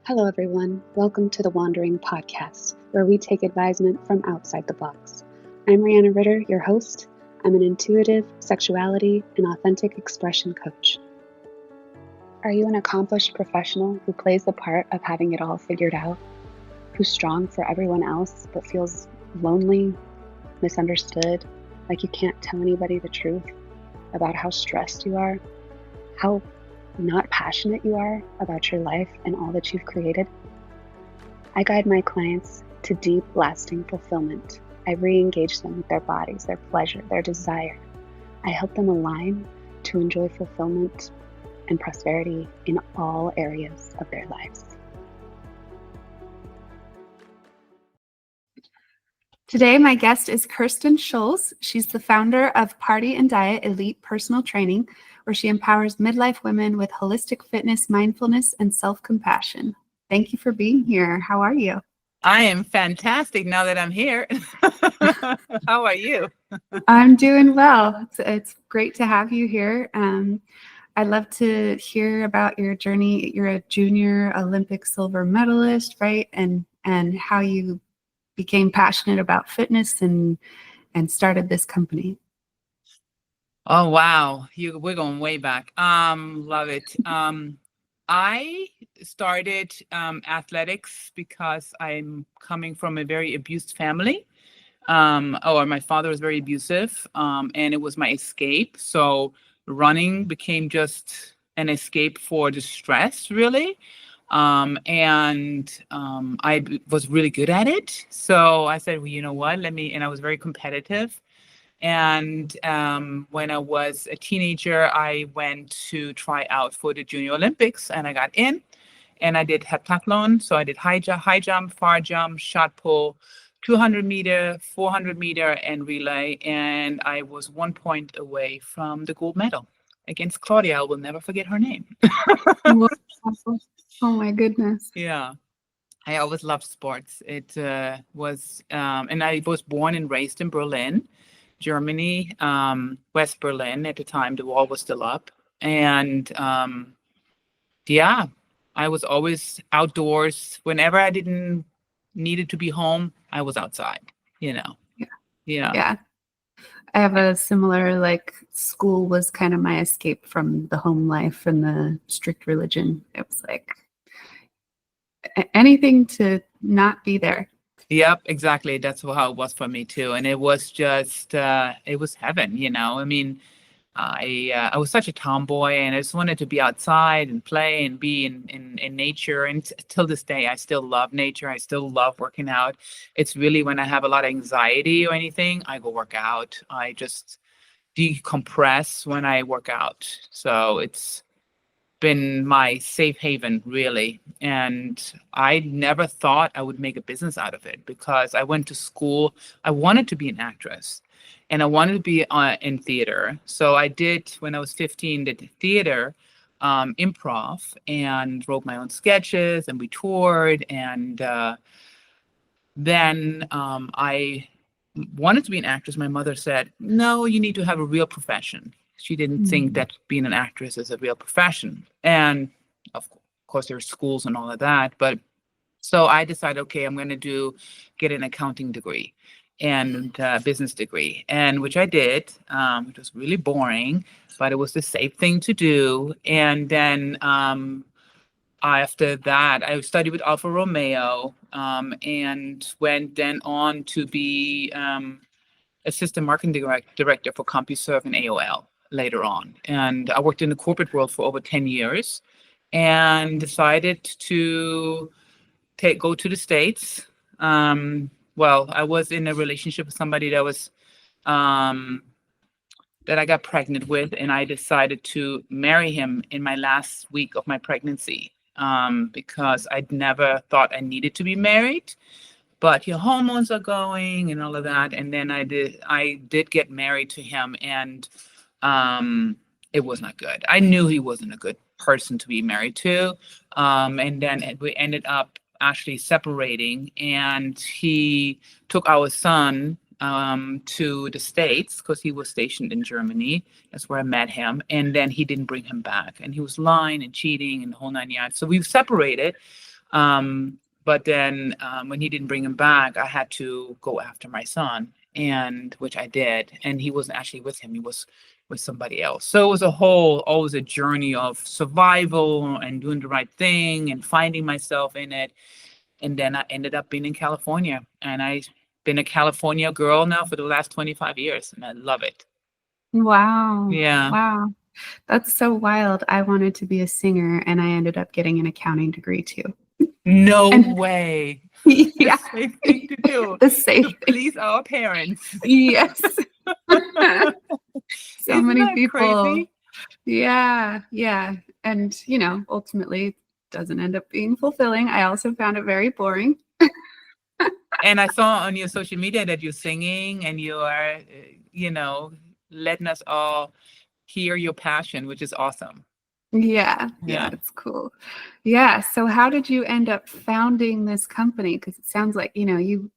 Hello, everyone. Welcome to the Wandering Podcast, where we take advisement from outside the box. I'm Rihanna Ritter, your host. I'm an intuitive, sexuality, and authentic expression coach. Are you an accomplished professional who plays the part of having it all figured out? Who's strong for everyone else, but feels lonely, misunderstood, like you can't tell anybody the truth about how stressed you are, how not passionate you are about your life and all that you've created? I guide my clients to deep, lasting fulfillment. I re-engage them with their bodies, their pleasure, their desire. I help them align to enjoy fulfillment and prosperity in all areas of their lives. Today, my guest is Kerstin Schulze. She's the founder of Party and Diet Elite Personal Training, where she empowers midlife women with holistic fitness, mindfulness, and self-compassion. Thank you for being here. How are you? I am fantastic now that I'm here. How are you? I'm doing well. It's great to have you here. I'd love to hear about your journey. You're a junior Olympic silver medalist, right? And how you became passionate about fitness and started this company. Oh, wow. We're going way back. Love it. I started athletics because I'm coming from a very abused family. My father was very abusive, and it was my escape. So running became just an escape for the stress, really. I was really good at it. So I said, well, you know what, and I was very competitive. And when I was a teenager, I went to try out for the Junior Olympics and I got in and I did heptathlon. So I did high jump, far jump, shot put, 200 meter, 400 meter and relay. And I was 1 point away from the gold medal against Claudia. I will never forget her name. Oh my goodness. Yeah. I always loved sports. It was, and I was born and raised in Berlin, Germany, West Berlin. At the time, the wall was still up. And I was always outdoors. Whenever I didn't needed to be home, I was outside, Yeah. I have a similar, school was kind of my escape from the home life and the strict religion. It was like anything to not be there. Yep, exactly. That's how it was for me too. And it was just, it was heaven, I mean, I was such a tomboy and I just wanted to be outside and play and be in nature. And till this day, I still love nature. I still love working out. It's really when I have a lot of anxiety or anything, I go work out. I just decompress when I work out. So it's been my safe haven, really. And I never thought I would make a business out of it because I went to school. I wanted to be an actress and I wanted to be in theater. So I did, when I was 15, did theater, improv, and wrote my own sketches and we toured. And then I wanted to be an actress. My mother said, no, you need to have a real profession. She didn't think that being an actress is a real profession. And of course, there's schools and all of that. But so I decided, okay, I'm going to get an accounting degree and business degree, and which I did, which was really boring, but it was the safe thing to do. And then after that, I studied with Alfa Romeo and went then on to be assistant marketing director for CompuServe and AOL later on. And I worked in the corporate world for over 10 years and decided to go to the States. I was in a relationship with somebody that was that I got pregnant with, and I decided to marry him in my last week of my pregnancy because I'd never thought I needed to be married. But your hormones are going and all of that. And then I did get married to him, and it was not good. I knew he wasn't a good person to be married to. And then we ended up actually separating, and he took our son to the States because he was stationed in Germany. That's where I met him. And then he didn't bring him back, and he was lying and cheating and the whole nine yards. So we separated. But then when he didn't bring him back, I had to go after my son, and which I did. And he wasn't actually with him; he was with somebody else. So it was always a journey of survival and doing the right thing and finding myself in it. And then I ended up being in California, and I've been a California girl now for the last 25 years, and I love it. Wow. Yeah. Wow. That's so wild. I wanted to be a singer, and I ended up getting an accounting degree too. No And- way. Yeah. The same thing to do. The same To thing. please our parents. Yes. So Isn't many that people. crazy? Yeah. Yeah. And, ultimately doesn't end up being fulfilling. I also found it very boring. And I saw on your social media that you're singing and you are, letting us all hear your passion, which is awesome. Yeah. Yeah. It's cool. Yeah. So how did you end up founding this company? Because it sounds like, you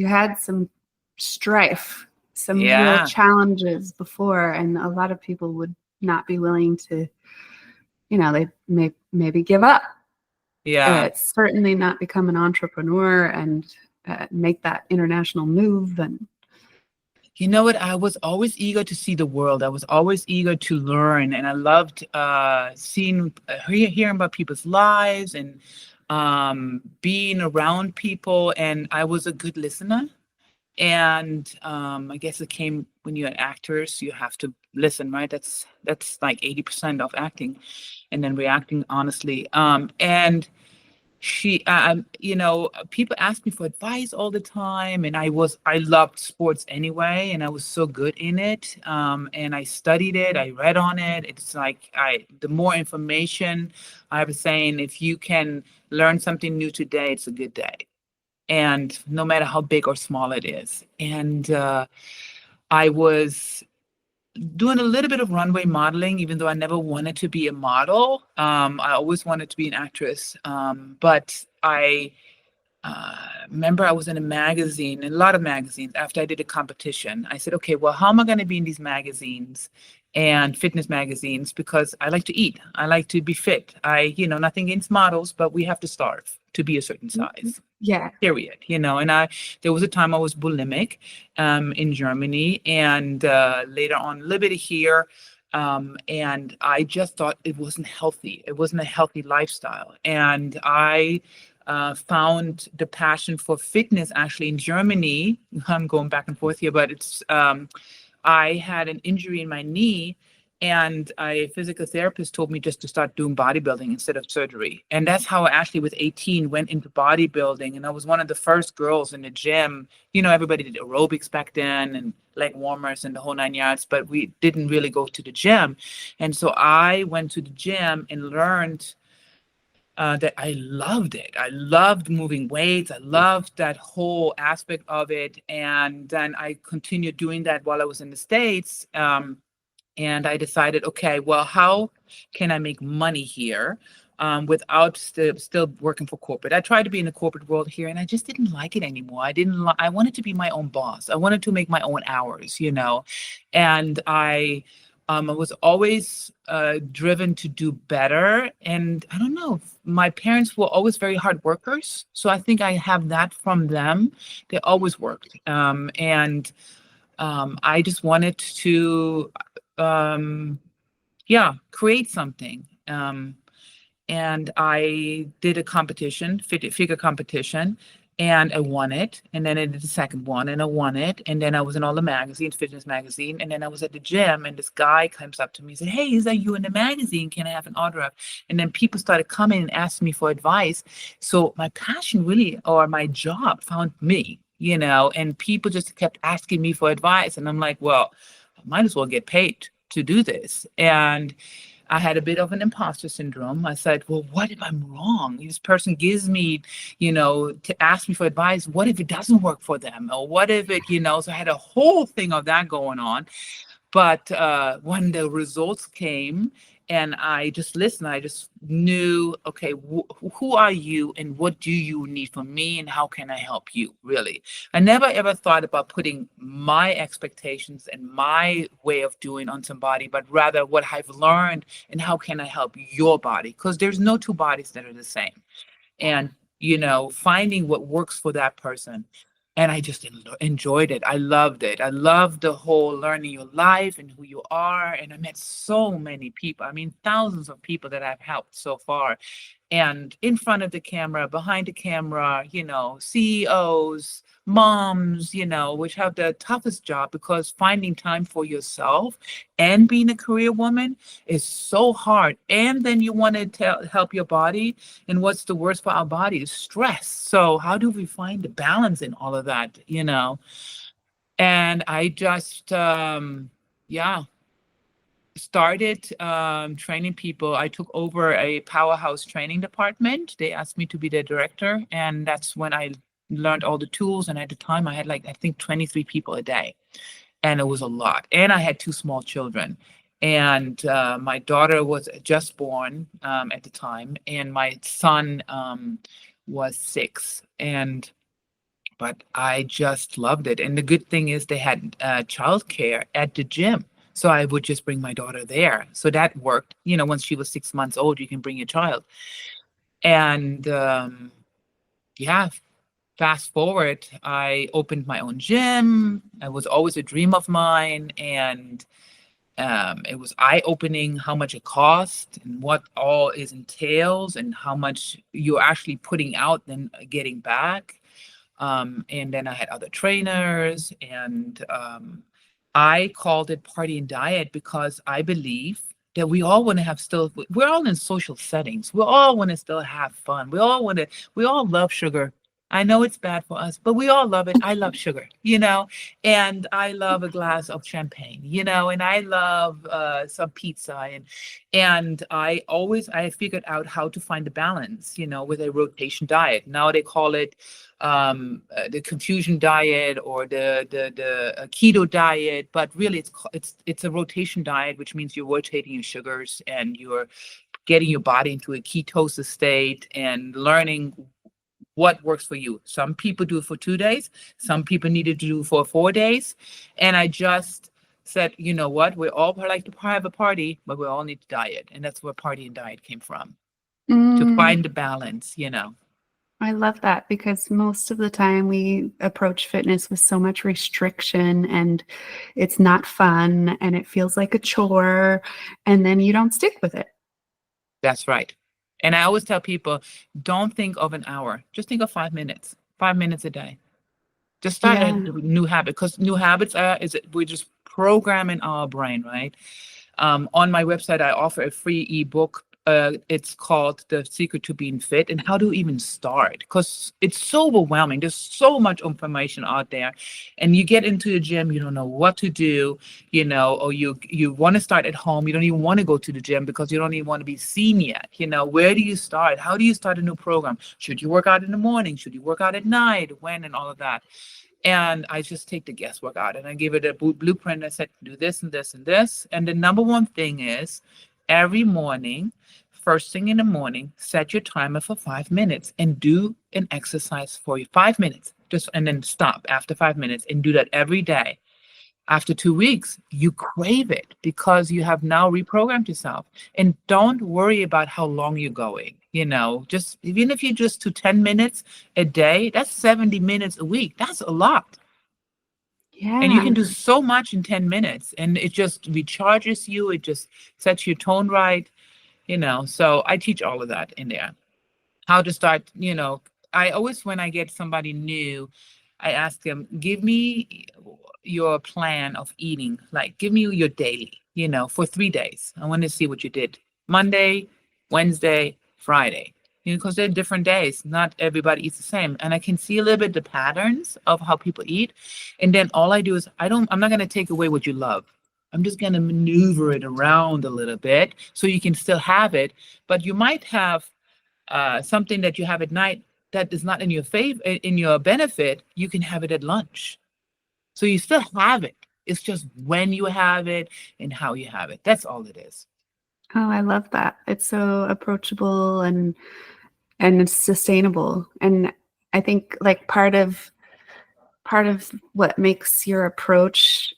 had some strife, some real Yeah. challenges before, and a lot of people would not be willing to, they maybe give up. Yeah. Certainly not become an entrepreneur and make that international move. And You know what? I was always eager to see the world. I was always eager to learn, and I loved hearing about people's lives and being around people. And I was a good listener. And I guess it came when you're actors, you have to listen, right? That's like 80% of acting, and then reacting honestly. And people ask me for advice all the time, and I loved sports anyway, and I was so good in it. And I studied it, I read on it. It's like the more information, I was saying, if you can learn something new today, it's a good day. And no matter how big or small it is. And I was doing a little bit of runway modeling, even though I never wanted to be a model. I always wanted to be an actress. But I remember I was in a lot of magazines after I did a competition. I said, okay, well, how am I going to be in these magazines and fitness magazines? Because I like to eat. I like to be fit. Nothing against models, but we have to starve to be a certain size. Yeah. Period. And there was a time I was bulimic in Germany, and later on a little bit here. And I just thought it wasn't healthy. It wasn't a healthy lifestyle. And I found the passion for fitness actually in Germany. I'm going back and forth here, but it's I had an injury in my knee, and a physical therapist told me just to start doing bodybuilding instead of surgery. And that's how I actually, with 18, went into bodybuilding. And I was one of the first girls in the gym. Everybody did aerobics back then and leg warmers and the whole 9 yards, but we didn't really go to the gym. And so I went to the gym and learned that I loved it. I loved moving weights. I loved that whole aspect of it. And then I continued doing that while I was in the States. And I decided, okay, well, how can I make money here without still working for corporate? I tried to be in the corporate world here, and I just didn't like it anymore. I wanted to be my own boss. I wanted to make my own hours, and I was always driven to do better. And I don't know, my parents were always very hard workers. So I think I have that from them. They always worked. And I just wanted to create something. And I did a competition, figure competition, and I won it. And then I did the second one, and I won it. And then I was in all the magazines, fitness magazine. And then I was at the gym, and this guy comes up to me and said, "Hey, is that you in the magazine? Can I have an autograph?" And then people started coming and asking me for advice. So my passion really, or my job, found me, and people just kept asking me for advice. And I'm like, well, I might as well get paid to do this. And I had a bit of an imposter syndrome. I said, well, what if I'm wrong? This person gives me, to ask me for advice. What if it doesn't work for them? Or what if it, so I had a whole thing of that going on. But when the results came and I just listened, I just knew, okay, who are you and what do you need from me and how can I help you, really? I never ever thought about putting my expectations and my way of doing on somebody, but rather what I've learned and how can I help your body? Because there's no two bodies that are the same. And finding what works for that person. And I just enjoyed it. I loved it. I loved the whole learning your life and who you are. And I met so many people. I mean, thousands of people that I've helped so far. And in front of the camera, behind the camera, CEOs, moms, which have the toughest job, because finding time for yourself and being a career woman is so hard. And then you want to help your body. And what's the worst for our body is stress. So how do we find the balance in all of that, And I just, started training people. I took over a powerhouse training department. They asked me to be their director. And that's when I learned all the tools. And at the time I had I think 23 people a day. And it was a lot. And I had 2 small children. And my daughter was just born at the time. And my son was 6. But I just loved it. And the good thing is they had childcare at the gym. So I would just bring my daughter there. So that worked. Once she was 6 months old, you can bring your child. And fast forward, I opened my own gym. It was always a dream of mine. And it was eye-opening how much it costs and what all it entails and how much you're actually putting out and getting back. And then I had other trainers, and I called it Party and Diet because I believe that we all want to we're all in social settings. We all want to still have fun. We all love sugar. I know it's bad for us, but we all love it. I love sugar, and I love a glass of champagne, and I love some pizza. And I figured out how to find the balance, with a rotation diet. Now they call it the confusion diet or the keto diet, but really it's a rotation diet, which means you're rotating your sugars and you're getting your body into a ketosis state and learning what works for you. Some people do it for 2 days. Some people need to do it for 4 days. And I just said, you know what? We all like to have a party, but we all need to diet. And that's where Party and Diet came from, to find the balance, I love that, because most of the time we approach fitness with so much restriction and it's not fun and it feels like a chore, and then you don't stick with it. That's right. And I always tell people, don't think of an hour. Just think of 5 minutes, 5 minutes a day. Just start a new habit, because new habits we're just programming our brain, right? On my website, I offer a free ebook. It's called The Secret to Being Fit, and how to even start, because it's so overwhelming. There's so much information out there, and you get into the gym, you don't know what to do, or you want to start at home. You don't even want to go to the gym because you don't even want to be seen yet. Where do you start? How do you start a new program? Should you work out in the morning? Should you work out at night? When? And all of that. And I just take the guesswork out, and I give it a blueprint. I said, do this and this and this. And the number one thing is, every morning, first thing in the morning, set your timer for 5 minutes and do an exercise for you. 5 minutes, and then stop after 5 minutes, and do that every day. After 2 weeks, you crave it because you have now reprogrammed yourself. And don't worry about how long you're going. Just even if you just do 10 minutes a day, that's 70 minutes a week. That's a lot. Yeah. And you can do so much in 10 minutes, and it just recharges you. It just sets your tone right. So I teach all of that in there. How to start, I always, when I get somebody new, I ask them, give me your plan of eating. Give me your daily, for 3 days. I want to see what you did. Monday, Wednesday, Friday, because they're different days. Not everybody eats the same. And I can see a little bit the patterns of how people eat. And then all I do is, I'm not going to take away what you love. I'm just going to maneuver it around a little bit so you can still have it. But you might have something that you have at night that is not in your in your benefit. You can have it at lunch. So you still have it. It's just when you have it and how you have it. That's all it is. Oh, I love that. It's so approachable and it's sustainable. And I think part of what makes your approach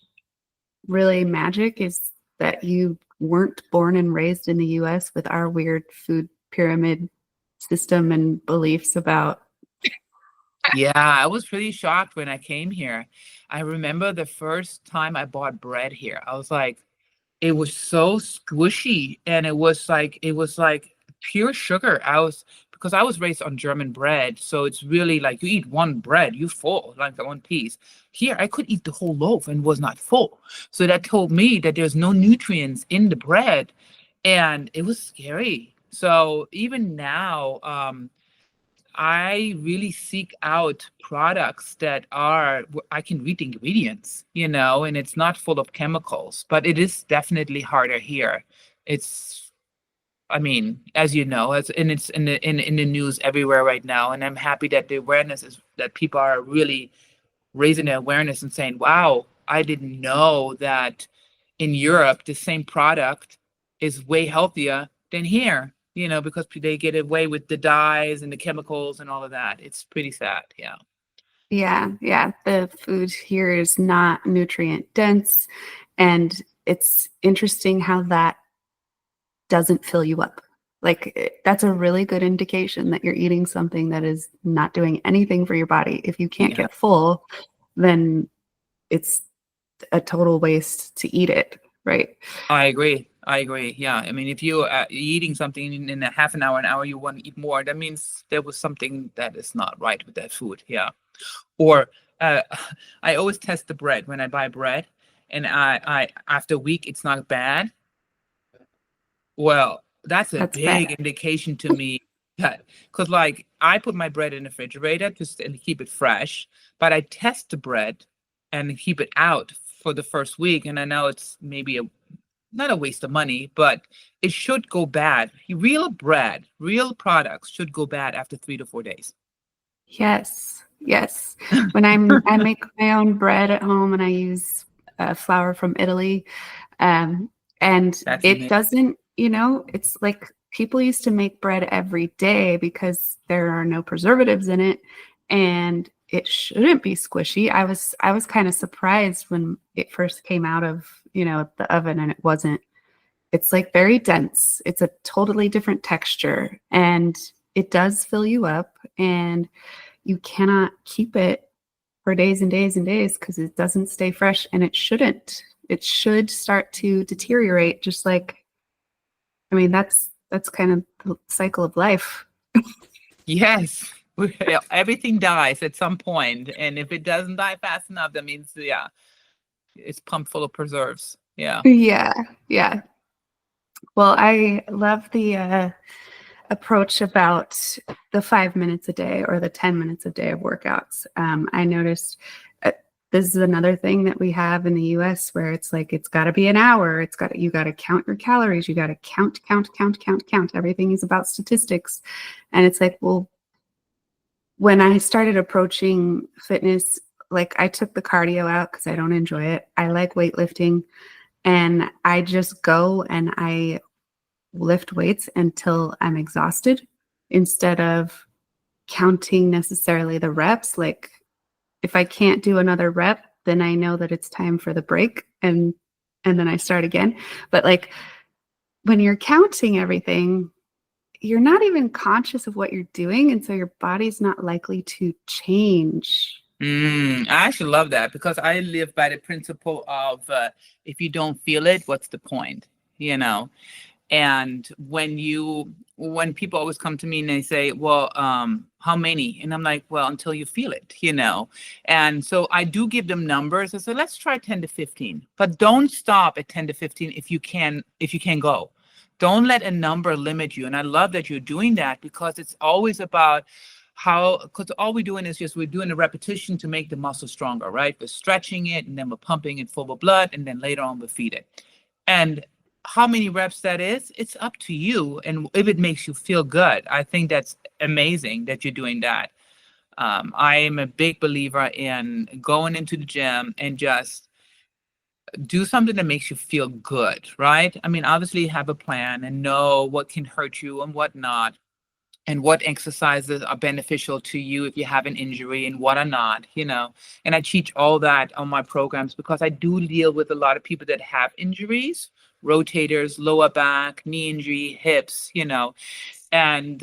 really magic is that you weren't born and raised in the US with our weird food pyramid system and beliefs about. Yeah, I was pretty shocked when I came here. I remember the first time I bought bread here. I was like, it was so squishy, and it was like pure sugar. Because I was raised on German bread, so it's really like you eat one bread, you full, like the one piece. Here, I could eat the whole loaf and was not full. So that told me that there's no nutrients in the bread, and it was scary. So even now, I really seek out products that I can read the ingredients, and it's not full of chemicals, but it is definitely harder here. It's, I mean, as you know, it's in the news everywhere right now, and I'm happy that the awareness is that people are really raising their awareness and saying, "Wow, I didn't know that in Europe the same product is way healthier than here." Because they get away with the dyes and the chemicals and all of that. It's pretty sad. Yeah. Yeah. The food here is not nutrient dense. And it's interesting how that doesn't fill you up. Like, that's a really good indication that you're eating something that is not doing anything for your body. If you can't get full, then it's a total waste to eat it, right? I agree. Yeah. I mean, if you're eating something in a half an hour, you want to eat more, that means there was something that is not right with that food. Yeah. Or I always test the bread when I buy bread, and I after a week, it's not bad. Well, that's a big bad indication to me that, because like I put my bread in the refrigerator just and keep it fresh, but I test the bread and keep it out for the first week, and I know it's maybe not a waste of money, but it should go bad. Real bread, real products should go bad after 3 to 4 days. Yes. When I make my own bread at home, and I use flour from Italy, and it doesn't, it's like people used to make bread every day because there are no preservatives in it, and it shouldn't be squishy. I was kind of surprised when it first came out of, the oven, and it wasn't. It's like very dense. It's a totally different texture, and it does fill you up, and you cannot keep it for days and days and days because it doesn't stay fresh, and it shouldn't. It should start to deteriorate, just like, I mean, that's kind of the cycle of life. Yes. Everything dies at some point, and if it doesn't die fast enough, that means, yeah, it's pumped full of preserves. Yeah. Well, I love the approach about the 5 minutes a day or the 10 minutes a day of workouts. I noticed this is another thing that we have in the US, where it's like, it's got to be an hour. You got to count your calories. You got to count. Everything is about statistics. And it's like, well, when I started approaching fitness, like, I took the cardio out because I don't enjoy it. I like weightlifting, and I just go and I lift weights until I'm exhausted, instead of counting necessarily the reps. Like, if I can't do another rep, then I know that it's time for the break, and then I start again. But like, when you're counting everything, you're not even conscious of what you're doing, and so your body's not likely to change. I actually love that, because I live by the principle of if you don't feel it, what's the point? And when people always come to me and they say, well, how many? And I'm like, well, until you feel it, And so I do give them numbers. I say, let's try 10 to 15, but don't stop at 10 to 15 if you can go. Don't let a number limit you. And I love that you're doing that, because it's always about because all we're doing is we're doing a repetition to make the muscle stronger, right? We're stretching it, and then we're pumping it full of blood, and then later on we feed it. And how many reps that is, it's up to you. And if it makes you feel good, I think that's amazing that you're doing that. I am a big believer in going into the gym and just do something that makes you feel good, right? I mean, obviously have a plan and know what can hurt you and what not, and what exercises are beneficial to you if you have an injury and what are not, And I teach all that on my programs, because I do deal with a lot of people that have injuries, rotators, lower back, knee injury, hips, and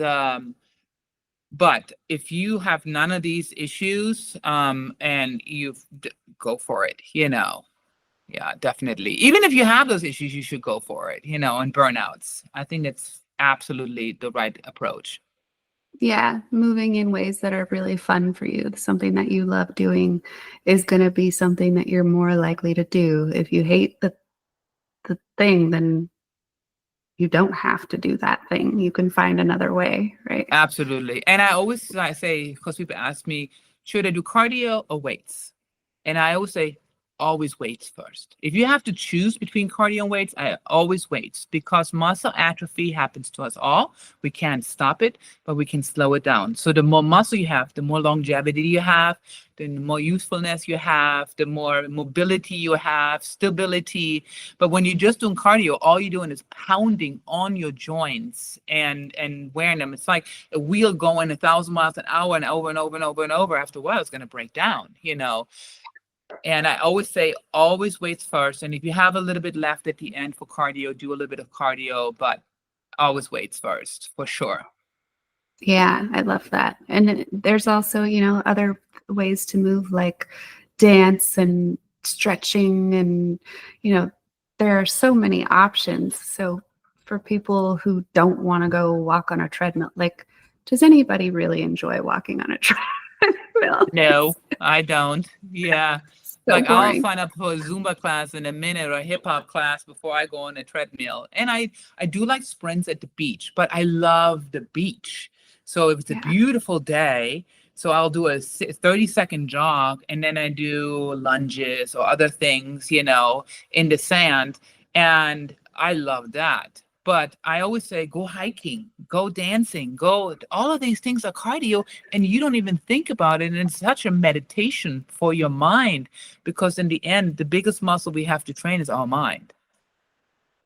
But if you have none of these issues, and go for it, Yeah, definitely. Even if you have those issues, you should go for it, and burnouts. I think it's absolutely the right approach. Yeah, moving in ways that are really fun for you, something that you love doing is going to be something that you're more likely to do. If you hate the thing, then you don't have to do that thing. You can find another way, right? Absolutely. And I always say, because people ask me, should I do cardio or weights? And I always say, always weights first. If you have to choose between cardio and weights, I always weights, because muscle atrophy happens to us all. We can't stop it, but we can slow it down. So the more muscle you have, the more longevity you have, the more usefulness you have, the more mobility you have, stability. But when you're just doing cardio, all you're doing is pounding on your joints and wearing them. It's like a wheel going 1,000 miles an hour and over and over and over and over. After a while, it's going to break down, And I always say, always weights first. And if you have a little bit left at the end for cardio, do a little bit of cardio, but always weights first, for sure. Yeah, I love that. And there's also, other ways to move, like dance and stretching, and, there are so many options. So for people who don't want to go walk on a treadmill, like, does anybody really enjoy walking on a treadmill? No, I don't. Yeah. So I'll boring. sign up for a Zumba class in a minute or a hip hop class before I go on a treadmill. And I do like sprints at the beach, but I love the beach. So if it's a beautiful day, so I'll do a 30-second jog, and then I do lunges or other things, in the sand. And I love that. But I always say, go hiking, go dancing, all of these things are cardio, and you don't even think about it. And it's such a meditation for your mind, because in the end, the biggest muscle we have to train is our mind.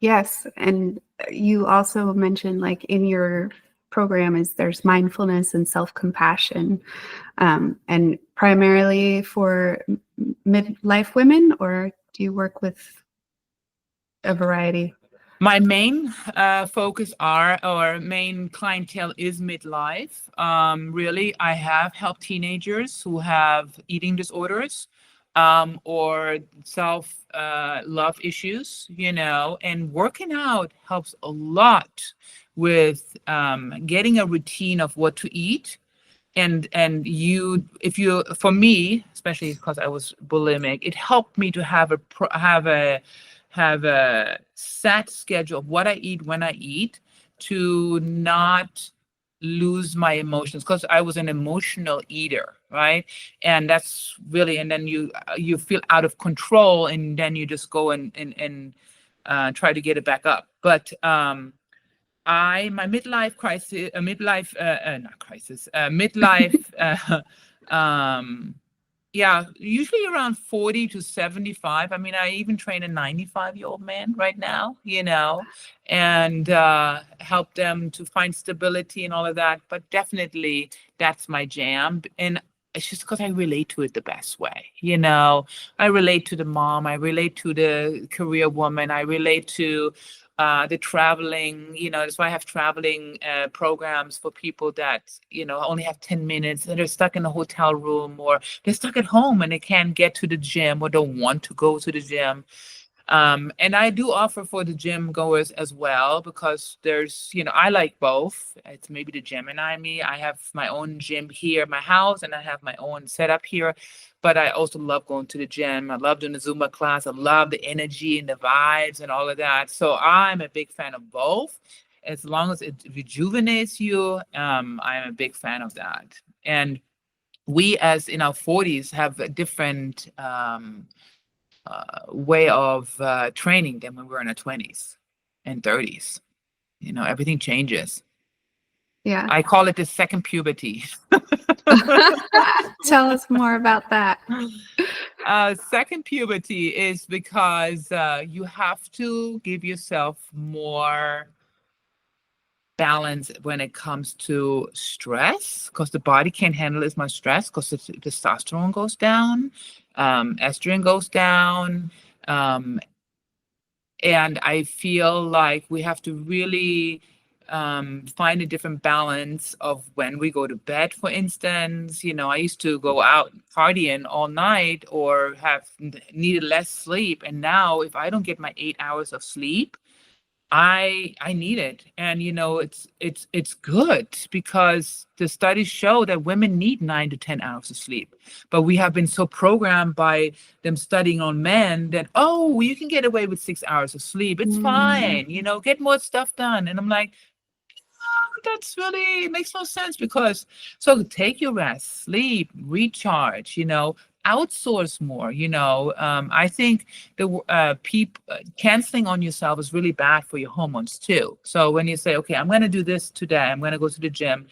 Yes. And you also mentioned, like, in your program there's mindfulness and self-compassion, and primarily for midlife women, or do you work with a variety? My main focus our main clientele is midlife. Really, I have helped teenagers who have eating disorders, or self-love issues, and working out helps a lot with getting a routine of what to eat. And for me, especially because I was bulimic, it helped me to have a set schedule of what I eat when I eat, to not lose my emotions, because I was an emotional eater, right? And that's really, and then you feel out of control, and then you just go and try to get it back up. But my midlife crisis, not crisis, midlife, usually around 40 to 75. I mean, I even train a 95-year-old man right now, and help them to find stability and all of that. But definitely that's my jam. And it's just because I relate to it the best way. I relate to the mom, I relate to the career woman, I relate to the traveling, that's why I have traveling programs for people that, only have 10 minutes and they're stuck in a hotel room, or they're stuck at home and they can't get to the gym or don't want to go to the gym. And I do offer for the gym goers as well, because there's, I like both. It's maybe the Gemini me. I have my own gym here at my house, and I have my own setup here. But I also love going to the gym. I love doing the Zumba class. I love the energy and the vibes and all of that. So I'm a big fan of both. As long as it rejuvenates you, I'm a big fan of that. And we, as in our 40s, have a different way of training than when we were in our 20s and 30s. Everything changes. Yeah. I call it the second puberty. Tell us more about that. Second puberty is because you have to give yourself more balance when it comes to stress, because the body can't handle as much stress, because the testosterone goes down, estrogen goes down, and I feel like we have to really find a different balance of when we go to bed, for instance. I used to go out partying all night or needed less sleep. And now if I don't get my 8 hours of sleep, I need it. And it's good because the studies show that women need 9 to 10 hours of sleep. But we have been so programmed by them studying on men that, oh, you can get away with 6 hours of sleep. It's fine, get more stuff done. And I'm like, that's really makes no sense because so take your rest, sleep, recharge, outsource more. I think the canceling on yourself is really bad for your hormones too. So when you say, okay, I'm going to do this today, I'm going to go to the gym,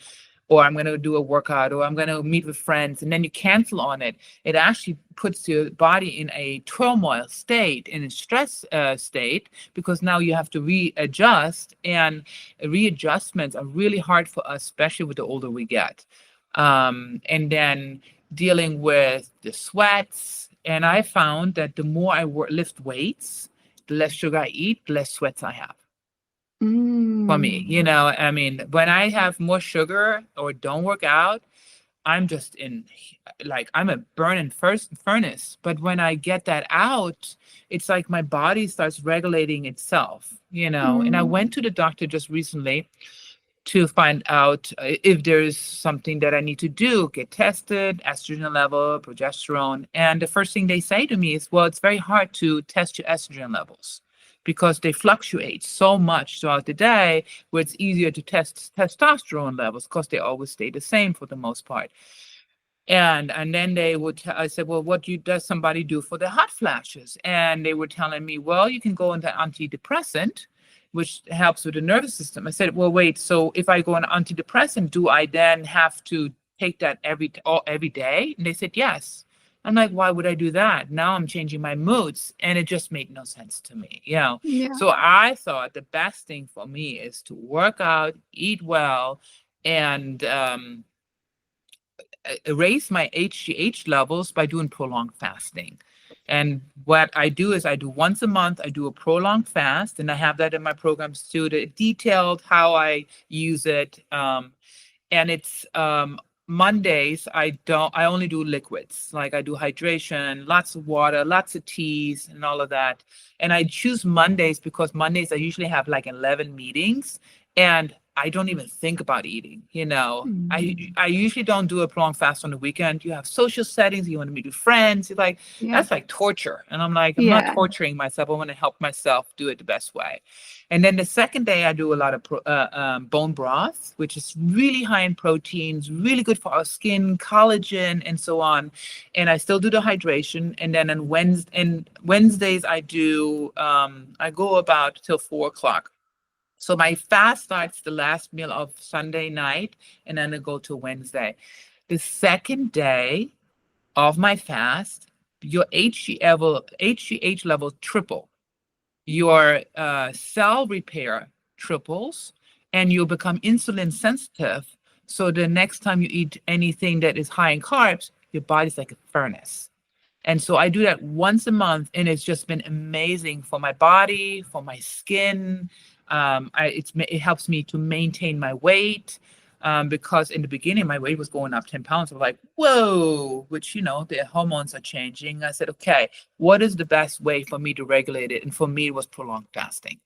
or I'm going to do a workout, or I'm going to meet with friends, and then you cancel on it, it actually puts your body in a turmoil state, in a stress state, because now you have to readjust, and readjustments are really hard for us, especially with the older we get. And then dealing with the sweats. And I found that the more I lift weights, the less sugar I eat, the less sweats I have. For me, I mean, when I have more sugar or don't work out, I'm just I'm a burning furnace. But when I get that out, it's like my body starts regulating itself, And I went to the doctor just recently to find out if there's something that I need to do, get tested, estrogen level, progesterone. And the first thing they say to me is, well, it's very hard to test your estrogen levels because they fluctuate so much throughout the day, where it's easier to test testosterone levels because they always stay the same for the most part. And then I said, well, what does somebody do for the hot flashes? And they were telling me, well, you can go into antidepressant, which helps with the nervous system. I said, well, wait, so if I go on antidepressant, do I then have to take that every day? And they said, yes. I'm like, why would I do that? Now I'm changing my moods. And it just made no sense to me. Yeah. So I thought the best thing for me is to work out, eat well, and raise my HGH levels by doing prolonged fasting. And what I do is I do once a month, I do a prolonged fast, and I have that in my programs too, detailed how I use it. And it's Mondays, I only do liquids. Like I do hydration, lots of water, lots of teas and all of that. And I choose Mondays because Mondays I usually have like 11 meetings, and I don't even think about eating, I usually don't do a prolonged fast on the weekend. You have social settings, you want to meet with friends. You're like, that's like torture. And I'm like, I'm not torturing myself. I want to help myself do it the best way. And then the second day I do a lot of bone broth, which is really high in proteins, really good for our skin, collagen, and so on. And I still do the hydration. And then on Wednesdays I do, I go about till 4:00. So my fast starts the last meal of Sunday night, and then I go to Wednesday. The second day of my fast, your HGH level triple, your cell repair triples, and you'll become insulin sensitive. So the next time you eat anything that is high in carbs, your body's like a furnace. And so I do that once a month, and it's just been amazing for my body, for my skin. It helps me to maintain my weight, because in the beginning my weight was going up 10 pounds. I was like, whoa, which, the hormones are changing. I said, okay, what is the best way for me to regulate it? And for me, it was prolonged fasting.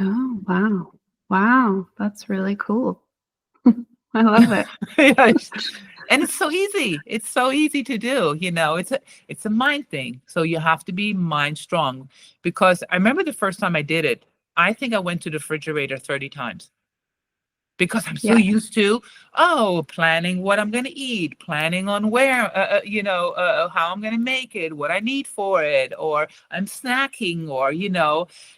Oh, wow. Wow. That's really cool. I love it. And it's so easy. It's so easy to do. It's a mind thing. So you have to be mind strong, because I remember the first time I did it, I think I went to the refrigerator 30 times because I'm so used to, planning what I'm going to eat, planning on where, how I'm going to make it, what I need for it, or I'm snacking, or,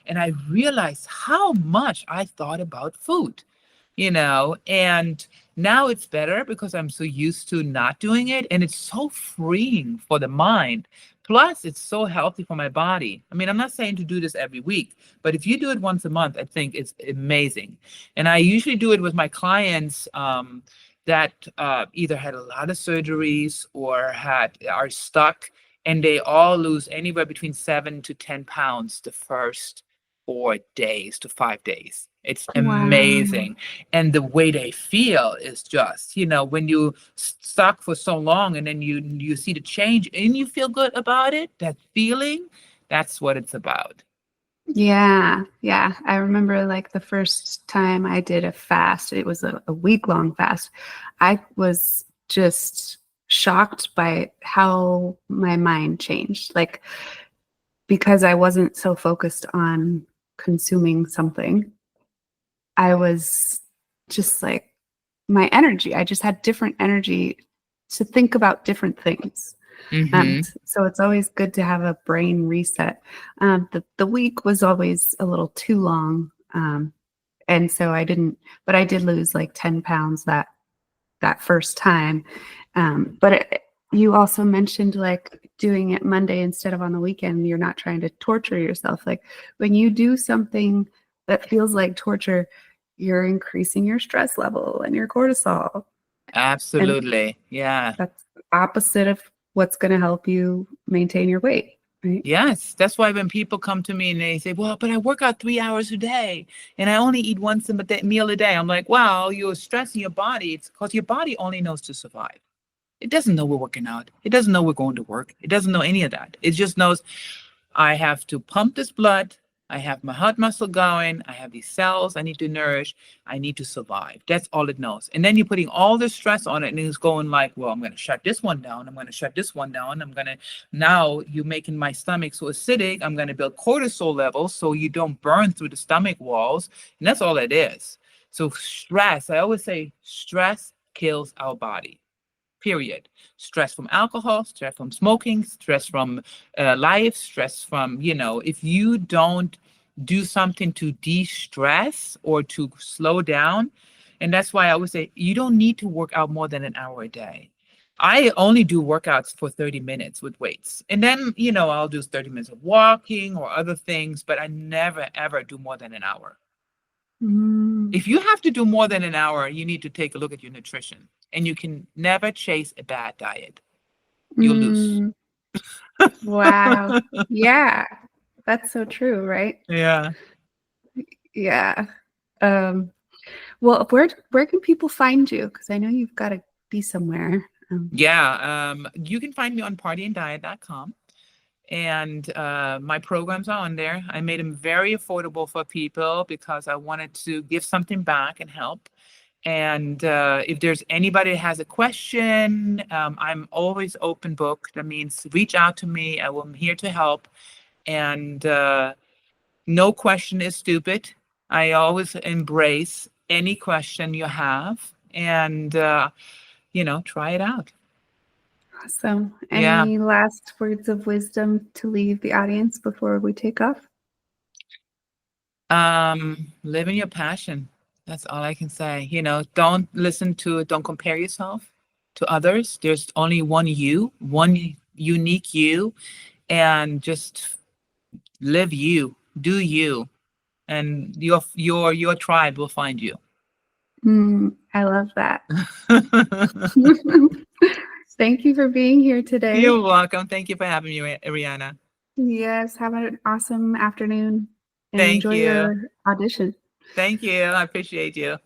and I realized how much I thought about food, and now it's better because I'm so used to not doing it, and it's so freeing for the mind. Plus, it's so healthy for my body. I mean, I'm not saying to do this every week, but if you do it once a month, I think it's amazing. And I usually do it with my clients that either had a lot of surgeries or are stuck, and they all lose anywhere between 7 to 10 pounds the first 4 days to 5 days. It's Wow. amazing. And the way they feel is just, when you stuck for so long and then you see the change and you feel good about it, that feeling, that's what it's about. Yeah. Yeah. I remember like the first time I did a fast, it was a week-long fast. I was just shocked by how my mind changed. Like, because I wasn't so focused on consuming something, I was just like, my energy, I just had different energy to think about different things. Mm-hmm. So it's always good to have a brain reset. The week was always a little too long. And so but I did lose like 10 pounds that first time. You also mentioned like doing it Monday instead of on the weekend. You're not trying to torture yourself. Like when you do something that feels like torture, you're increasing your stress level and your cortisol. Absolutely. Yeah. That's the opposite of what's going to help you maintain your weight, right? Yes. That's why when people come to me and they say, well, but I work out 3 hours a day and I only eat once a meal a day. I'm like, well, you're stressing your body. It's because your body only knows to survive. It doesn't know we're working out. It doesn't know we're going to work. It doesn't know any of that. It just knows I have to pump this blood. I have my heart muscle going. I have these cells I need to nourish. I need to survive. That's all it knows. And then you're putting all this stress on it and it's going like, well, I'm going to shut this one down. I'm going to shut this one down. Now you're making my stomach so acidic. I'm going to build cortisol levels so you don't burn through the stomach walls. And that's all it is. So stress, I always say stress kills our body. Period. Stress from alcohol, stress from smoking, stress from life, stress from, if you don't do something to de-stress or to slow down. And that's why I always say you don't need to work out more than an hour a day. I only do workouts for 30 minutes with weights. And then, I'll do 30 minutes of walking or other things, but I never, ever do more than an hour. If you have to do more than an hour, you need to take a look at your nutrition. And you can never chase a bad diet. You'll lose. Wow. Yeah. That's so true, right? Yeah. Yeah. Well, where can people find you? Because I know you've got to be somewhere. You can find me on partyanddiet.com. And my programs are on there. I made them very affordable for people because I wanted to give something back and help. And if there's anybody that has a question, I'm always open book. That means reach out to me. I'm here to help. And no question is stupid. I always embrace any question you have and, try it out. Awesome. Yeah. Any last words of wisdom to leave the audience before we take off? Live in your passion. That's all I can say. Don't compare yourself to others. There's only one unique you, and just live you, do you, and your tribe will find you. I love that. Thank you for being here today. You're welcome. Thank you for having me, Ariana. Yes, have an awesome afternoon and Thank enjoy you. your audition. Thank you. I appreciate you.